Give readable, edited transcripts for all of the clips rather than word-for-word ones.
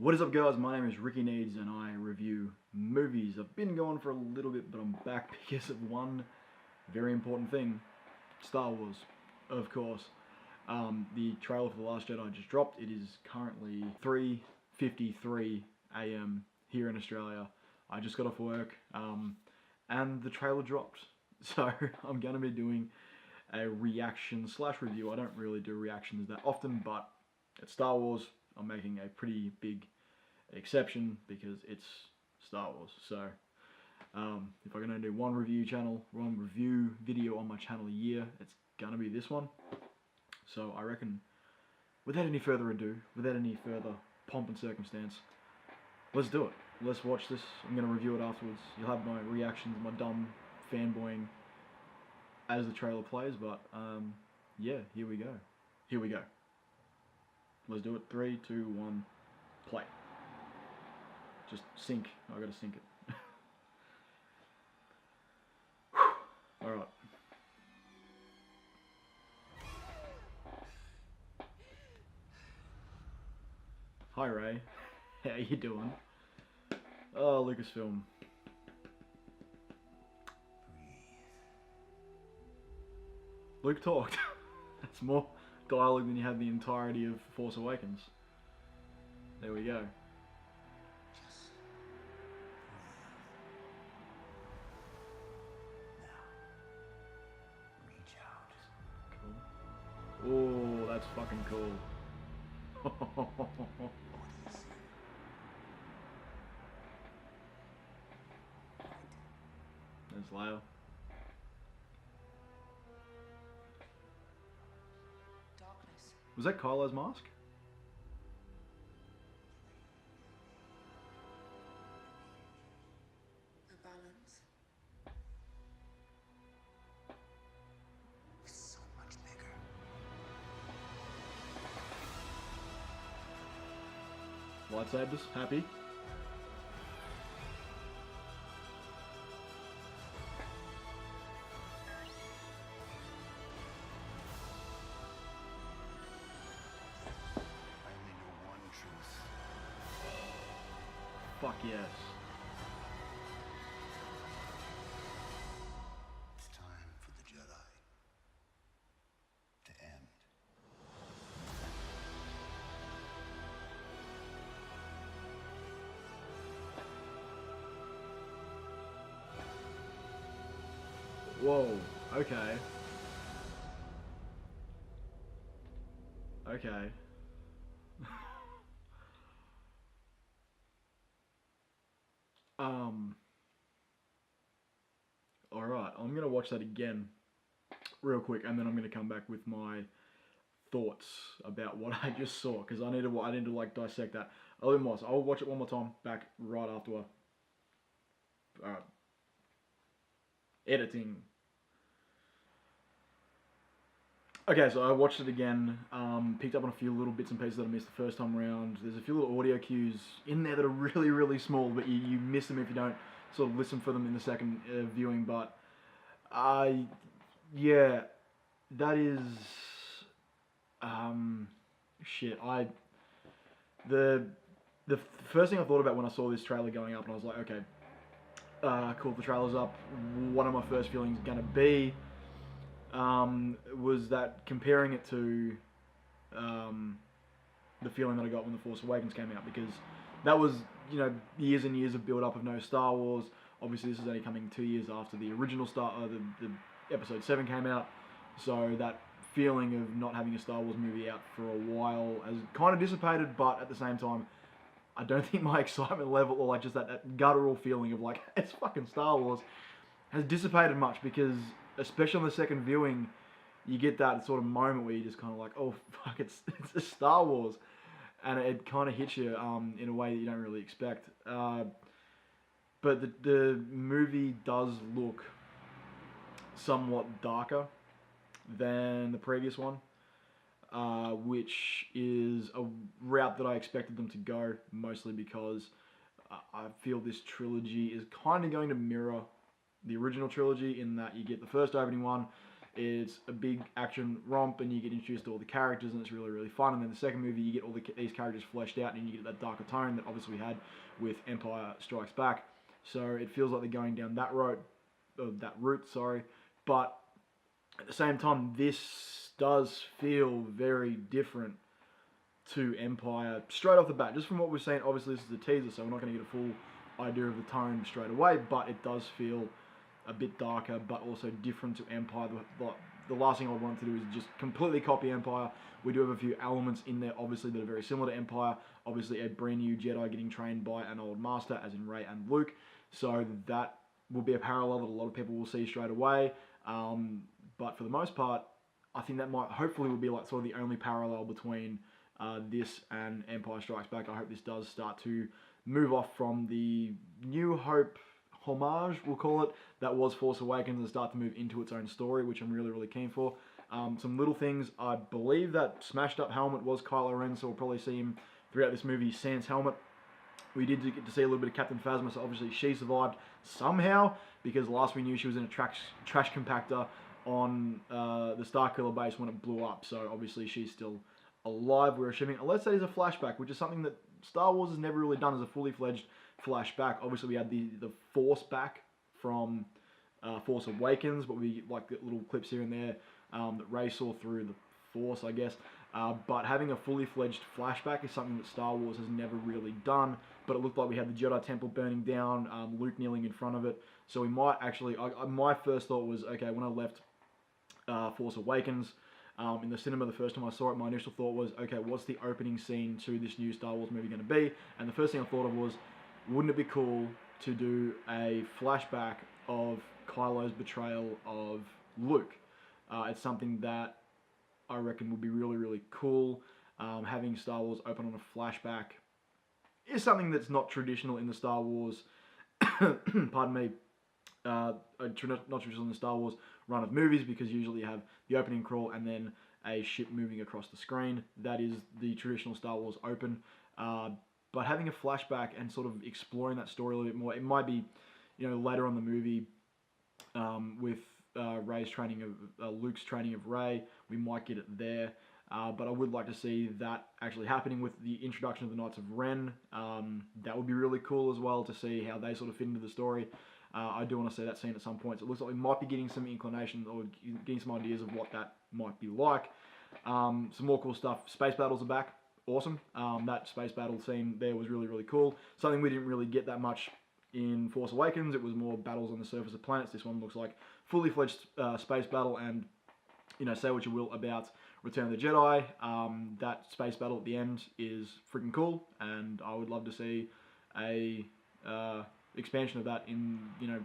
What is up, guys? My name is Ricky Needs and I review movies. I've been gone for a little bit, but I'm back because of one very important thing. Star Wars, of course. The trailer for The Last Jedi just dropped. It is currently 3:53 AM here in Australia. I just got off work and the trailer dropped. So I'm going to be doing a reaction / review. I don't really do reactions that often, but it's Star Wars. I'm making a pretty big exception because it's Star Wars. So if I'm going to do one review video on my channel a year, it's going to be this one. So I reckon, without any further ado, without any further pomp and circumstance, let's do it. Let's watch this. I'm going to review it afterwards. You'll have my reactions, my dumb fanboying as the trailer plays, but yeah, here we go. Here we go. Let's do it. 3, 2, 1, play. Just sync. I gotta sync it. Alright. Hi Ray. How you doing? Oh, Lucasfilm. Luke talked. That's more dialogue than you had the entirety of Force Awakens. There we go. Cool. Oh, that's fucking cool. There's Leia. Was that Kylo's mask? The balance is so much bigger. Lightsabers, happy. Fuck yes. It's time for the Jedi to end. Whoa, okay. Okay. Alright, I'm gonna watch that again real quick, and then I'm gonna come back with my thoughts about what I just saw, because I need to like dissect that a little more. So I'll watch it one more time back right after editing. Okay, so I watched it again, picked up on a few little bits and pieces that I missed the first time around. There's a few little audio cues in there that are really, really small, but you miss them if you don't sort of listen for them in the second viewing. But yeah, that is shit. The first thing I thought about when I saw this trailer going up, and I was like, okay, cool, the trailer's up. What are my first feelings gonna be? Was that comparing it to the feeling that I got when The Force Awakens came out, because that was, you know, years and years of build up of no Star Wars. Obviously this is only coming 2 years after the original the episode 7 came out, so that feeling of not having a Star Wars movie out for a while has kind of dissipated, but at the same time I don't think my excitement level, or like just that guttural feeling of like, it's fucking Star Wars, has dissipated much, because especially on the second viewing, you get that sort of moment where you just kind of like, oh fuck, it's a Star Wars, and it kind of hits you in a way that you don't really expect. But the movie does look somewhat darker than the previous one, which is a route that I expected them to go, mostly because I feel this trilogy is kind of going to mirror the original trilogy, in that you get the first opening one, It's a big action romp, and you get introduced to all the characters, and it's really, really fun. And then the second movie, you get all these characters fleshed out, and you get that darker tone that obviously we had with Empire Strikes Back. So it feels like they're going down that route, But at the same time, this does feel very different to Empire straight off the bat. Just from what we've seen, obviously this is a teaser, so we're not going to get a full idea of the tone straight away, but it does feel a bit darker, but also different to Empire. The last thing I would want to do is just completely copy Empire. We do have a few elements in there, obviously, that are very similar to Empire. Obviously, a brand new Jedi getting trained by an old master, as in Rey and Luke. So that will be a parallel that a lot of people will see straight away. But for the most part, I think that hopefully will be like sort of the only parallel between this and Empire Strikes Back. I hope this does start to move off from the New Hope homage, we'll call it, that was Force Awakens, and start to move into its own story, which I'm really, really keen for. Some little things, I believe that smashed up helmet was Kylo Ren, so we'll probably see him throughout this movie sans helmet. We did get to see a little bit of Captain Phasma, so obviously she survived somehow, because last we knew she was in a trash compactor on the Starkiller base when it blew up, so obviously she's still alive, we're assuming, unless that is a flashback, which is something that Star Wars has never really done as a fully fledged flashback. Obviously we had the Force back from Force Awakens, but we like little clips here and there that Rey saw through the Force, I guess. But having a fully fledged flashback is something that Star Wars has never really done. But it looked like we had the Jedi Temple burning down, Luke kneeling in front of it. So we might actually, my first thought was, okay, when I left Force Awakens, in the cinema the first time I saw it, my initial thought was, okay, what's the opening scene to this new Star Wars movie going to be? And the first thing I thought of was, wouldn't it be cool to do a flashback of Kylo's betrayal of Luke? It's something that I reckon would be really, really cool. Having Star Wars open on a flashback is something that's not traditional in the Star Wars, pardon me, not traditional in the Star Wars run of movies, because usually you have the opening crawl and then a ship moving across the screen. That is the traditional Star Wars open. But having a flashback and sort of exploring that story a little bit more, it might be, later on the movie with Rey's training of Luke's training of Rey, we might get it there. But I would like to see that actually happening with the introduction of the Knights of Ren. That would be really cool as well, to see how they sort of fit into the story. I do want to see that scene at some point. So it looks like we might be getting some inclination or getting some ideas of what that might be like. Some more cool stuff. Space battles are back. Awesome. That space battle scene there was really, really cool. Something we didn't really get that much in Force Awakens. It was more battles on the surface of planets. This one looks like fully fledged space battle, and say what you will about Return of the Jedi. That space battle at the end is freaking cool, and I would love to see a expansion of that in,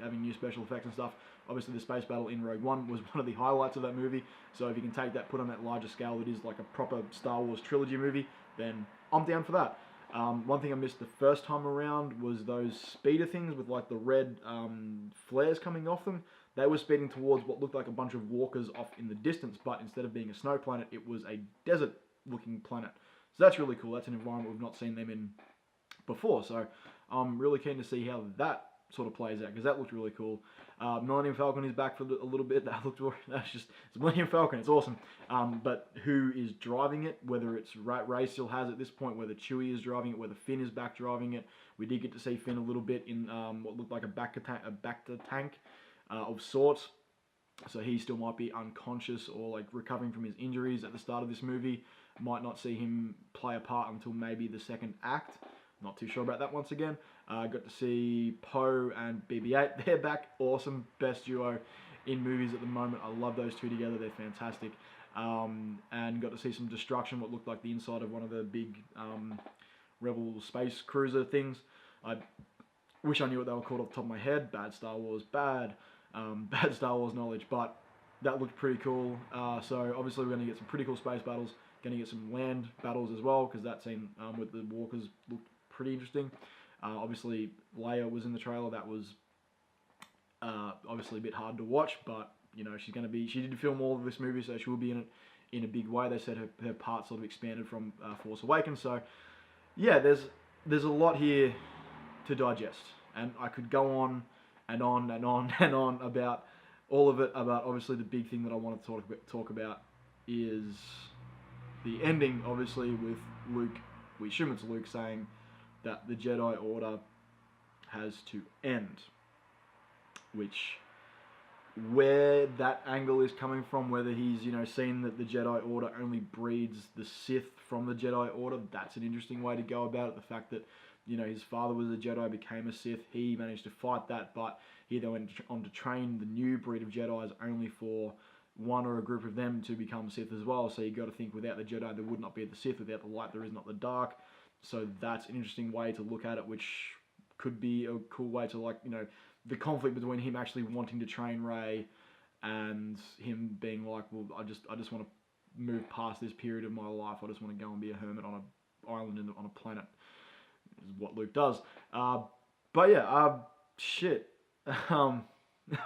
having new special effects and stuff. Obviously the space battle in Rogue One was one of the highlights of that movie, so if you can take that, put on that larger scale that is like a proper Star Wars trilogy movie, then I'm down for that. One thing I missed the first time around was those speeder things with like the red flares coming off them. They were speeding towards what looked like a bunch of walkers off in the distance, but instead of being a snow planet, it was a desert looking planet. So that's really cool. That's an environment we've not seen them in before, so I'm really keen to see how that sort of plays out, because that looked really cool. Millennium Falcon is back for a little bit. It's Millennium Falcon, it's awesome. But who is driving it, whether it's Rey still has it at this point, whether Chewie is driving it, whether Finn is back driving it. We did get to see Finn a little bit in what looked like a Bacta tank of sorts. So he still might be unconscious or like recovering from his injuries at the start of this movie. Might not see him play a part until maybe the second act. Not too sure about that once again. Got to see Poe and BB-8. They're back. Awesome. Best duo in movies at the moment. I love those two together. They're fantastic. And got to see some destruction, what looked like the inside of one of the big Rebel space cruiser things. I wish I knew what they were called off the top of my head. Bad Star Wars. Bad Star Wars knowledge. But that looked pretty cool. So obviously we're going to get some pretty cool space battles. Going to get some land battles as well, because that scene with the walkers looked pretty interesting. Obviously Leia was in the trailer. That was obviously a bit hard to watch, but she did film all of this movie, so she will be in it in a big way. They said her part sort of expanded from Force Awakens, so yeah, there's a lot here to digest, and I could go on and on and on and on about all of it. But obviously the big thing that I want to talk about is the ending, obviously, with Luke. We assume it's Luke saying that the Jedi Order has to end, which, where that angle is coming from, whether he's, you know, seen that the Jedi Order only breeds the Sith from the Jedi Order, that's an interesting way to go about it. The fact that, you know, his father was a Jedi, became a Sith, he managed to fight that, but he then went on to train the new breed of Jedis only for one or a group of them to become Sith as well. So you got to think, without the Jedi there would not be the Sith, without the light there is not the dark. So that's an interesting way to look at it, which could be a cool way to, like, you know, the conflict between him actually wanting to train Rey and him being like, well, I just want to move past this period of my life. I just want to go and be a hermit on an island on a planet. Is what Luke does. But yeah, shit. I'm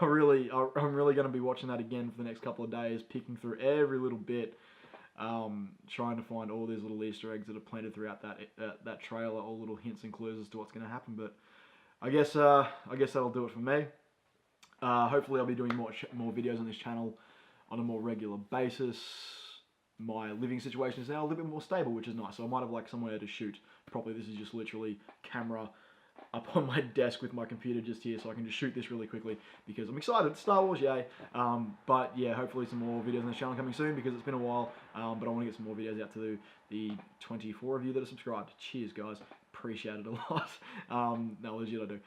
really going to be watching that again for the next couple of days, picking through every little bit, trying to find all these little Easter eggs that are planted throughout that trailer, all little hints and clues as to what's going to happen. But I guess that'll do it for me. Hopefully I'll be doing more videos on this channel on a more regular basis. My living situation is now a little bit more stable, which is nice. So I might have like somewhere to shoot properly. This is just literally camera up on my desk with my computer just here, so I can just shoot this really quickly because I'm excited. Star Wars, yay. But yeah, hopefully some more videos on this channel coming soon because it's been a while. But I want to get some more videos out to the 24 of you that are subscribed. Cheers, guys. Appreciate it a lot. No, legit I do.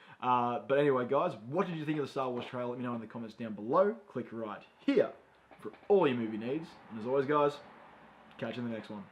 But anyway, guys, what did you think of the Star Wars trailer? Let me know in the comments down below. Click right here for all your movie needs. And as always, guys, catch you in the next one.